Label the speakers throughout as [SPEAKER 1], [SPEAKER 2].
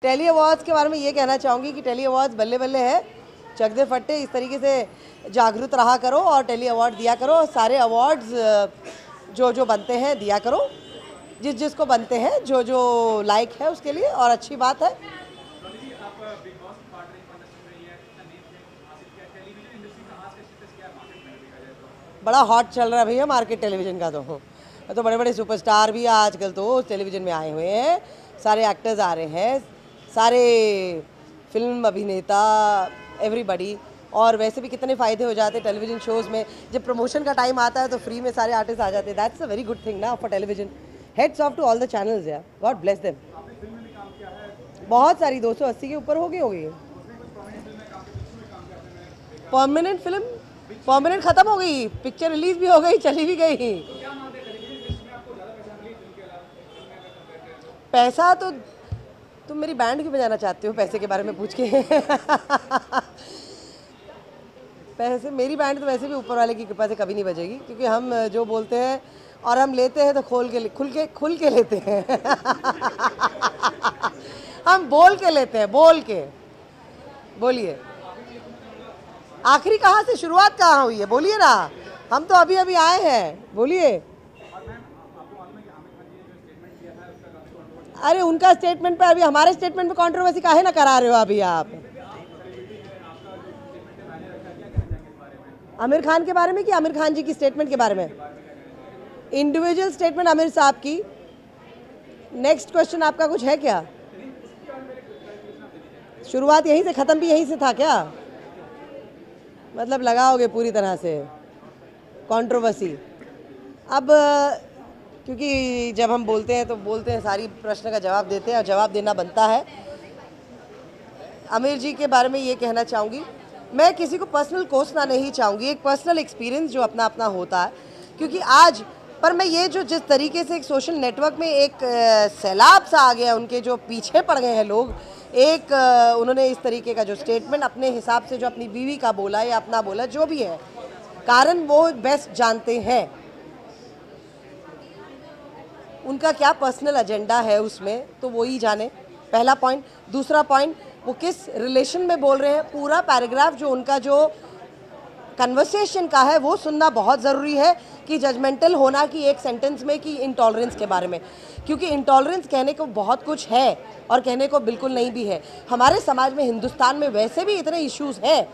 [SPEAKER 1] Tele awards के बारे में ये कहना चाहूँगी कि टेली अवार्ड्स बल्ले बल्ले है, चक दे फट्टे, इस तरीके से जागरूक रहा करो और टेली अवार्ड दिया करो। सारे अवार्ड्स जो बनते हैं दिया करो, जिसको बनते हैं, जो लायक है उसके लिए, और अच्छी बात है। बड़ा हॉट चल रहा है भैया मार्केट टेलीविज़न का, तो बड़े बड़े सुपरस्टार भी आजकल तो टेलीविज़न में आए हुए हैं, सारे एक्टर्स आ रहे हैं, सारे फिल्म अभिनेता, एवरीबॉडी। और वैसे भी कितने फ़ायदे हो जाते हैं टेलीविज़न शोज़ में, जब प्रमोशन का टाइम आता है तो फ्री में सारे आर्टिस्ट आ जाते हैं। That's a very good thing ना for television. Heads off to all the channels यार, गॉड ब्लेस देम। बहुत सारी 280 के ऊपर हो गई। परमानेंट फिल्म परमानेंट ख़त्म हो गई, पिक्चर रिलीज भी हो गई, चली भी गई। पैसा तो तुम मेरी बैंड क्यों बजाना चाहते हो पैसे के बारे में पूछ के? पैसे, मेरी बैंड तो वैसे भी ऊपर वाले की कृपा से कभी नहीं बजेगी, क्योंकि हम जो बोलते हैं और हम लेते हैं तो खुल के लेते हैं। हम बोल के लेते हैं, बोल के। बोलिए, आखिरी कहाँ से शुरुआत कहाँ हुई है, बोलिए ना। हम तो अभी अभी आए हैं, बोलिए। अरे उनका स्टेटमेंट पे, अभी हमारे स्टेटमेंट पे कंट्रोवर्सी काहे ना करा रहे हो अभी आप? आमिर खान के बारे में कि आमिर खान जी की स्टेटमेंट के बारे में? इंडिविजुअल स्टेटमेंट आमिर साहब की। नेक्स्ट क्वेश्चन आपका कुछ है क्या? शुरुआत यहीं से, ख़त्म भी यहीं से था क्या? मतलब लगाओगे पूरी तरह से कंट्रोवर्सी। अब क्योंकि जब हम बोलते हैं तो बोलते हैं, सारी प्रश्न का जवाब देते हैं और जवाब देना बनता है। आमिर जी के बारे में ये कहना चाहूँगी, मैं किसी को पर्सनल कोसना नहीं चाहूँगी, एक पर्सनल एक्सपीरियंस जो अपना अपना होता है। क्योंकि आज पर मैं ये जो जिस तरीके से एक सोशल नेटवर्क में एक सैलाब सा आ गया, उनके जो पीछे पड़ गए हैं लोग, एक उन्होंने इस तरीके का जो स्टेटमेंट अपने हिसाब से जो अपनी बीवी का बोला या अपना बोला, जो भी है, कारण वो बेस्ट जानते हैं उनका क्या पर्सनल एजेंडा है उसमें, तो वो ही जाने, पहला पॉइंट। दूसरा पॉइंट, वो किस रिलेशन में बोल रहे हैं, पूरा पैराग्राफ जो उनका जो कन्वर्सेशन का है वो सुनना बहुत ज़रूरी है, कि जजमेंटल होना कि एक सेंटेंस में कि इंटॉलरेंस के बारे में, क्योंकि इंटॉलरेंस कहने को बहुत कुछ है और कहने को बिल्कुल नहीं भी है। हमारे समाज में, हिंदुस्तान में वैसे भी इतने इश्यूज़ हैं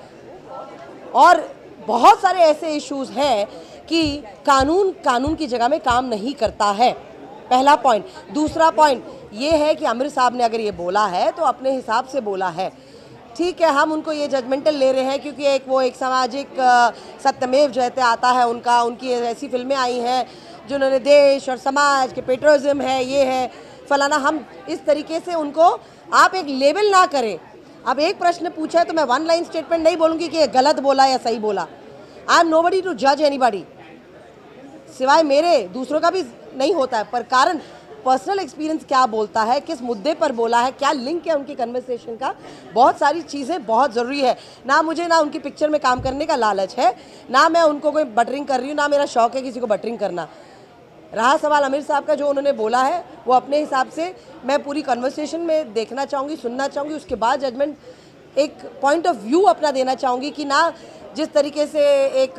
[SPEAKER 1] और बहुत सारे ऐसे इश्यूज़ हैं कि कानून की जगह में काम नहीं करता है, पहला पॉइंट। दूसरा पॉइंट ये है कि आमिर साहब ने अगर ये बोला है तो अपने हिसाब से बोला है, ठीक है। हम उनको ये जजमेंटल ले रहे हैं क्योंकि एक सामाजिक सत्यमेव जयते आता है उनकी ऐसी फिल्में आई हैं जिन्होंने देश और समाज के पेट्रोलिज्म है, ये है फलाना। हम इस तरीके से उनको, आप एक लेबल ना करें। अब एक प्रश्न पूछा है तो मैं वन लाइन स्टेटमेंट नहीं बोलूँगी कि ये गलत बोला या सही बोला। आई एम नोबडी टू जज एनीबॉडी, सिवाय मेरे, दूसरों का भी नहीं होता है, पर कारण पर्सनल एक्सपीरियंस क्या बोलता है, किस मुद्दे पर बोला है, क्या लिंक है उनकी कन्वर्सेशन का, बहुत सारी चीज़ें बहुत ज़रूरी है। ना मुझे ना उनकी पिक्चर में काम करने का लालच है, ना मैं उनको कोई बटरिंग कर रही हूँ, ना मेरा शौक़ है किसी को बटरिंग करना। रहा सवाल आमिर साहब का, जो उन्होंने बोला है वो अपने हिसाब से मैं पूरी कन्वर्सेशन में देखना चाहूँगी, सुनना चाहूँगी, उसके बाद जजमेंट, एक पॉइंट ऑफ व्यू अपना देना चाहूँगी, कि ना जिस तरीके से एक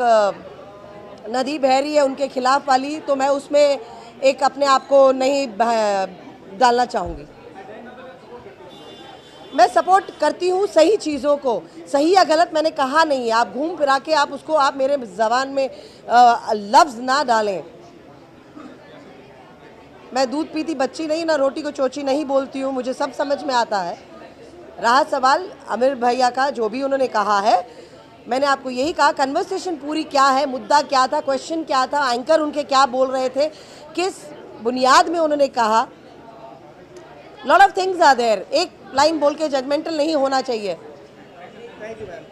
[SPEAKER 1] नदी बह रही है उनके खिलाफ वाली, तो मैं उसमें एक अपने आप को नहीं डालना चाहूँगी। मैं सपोर्ट करती हूँ सही चीज़ों को, सही या गलत मैंने कहा नहीं है, आप घूम फिरा के आप उसको, आप मेरे ज़बान में लफ्ज़ ना डालें। मैं दूध पीती बच्ची नहीं, ना रोटी को चोची नहीं बोलती हूँ, मुझे सब समझ में आता है। रहा सवाल आमिर भैया का, जो भी उन्होंने कहा है, मैंने आपको यही कहा, कन्वर्सेशन पूरी क्या है, मुद्दा क्या था, क्वेश्चन क्या था, एंकर उनके क्या बोल रहे थे, किस बुनियाद में उन्होंने कहा। Lot of things are there, एक लाइन बोल के जजमेंटल नहीं होना चाहिए। Thank you ma'am.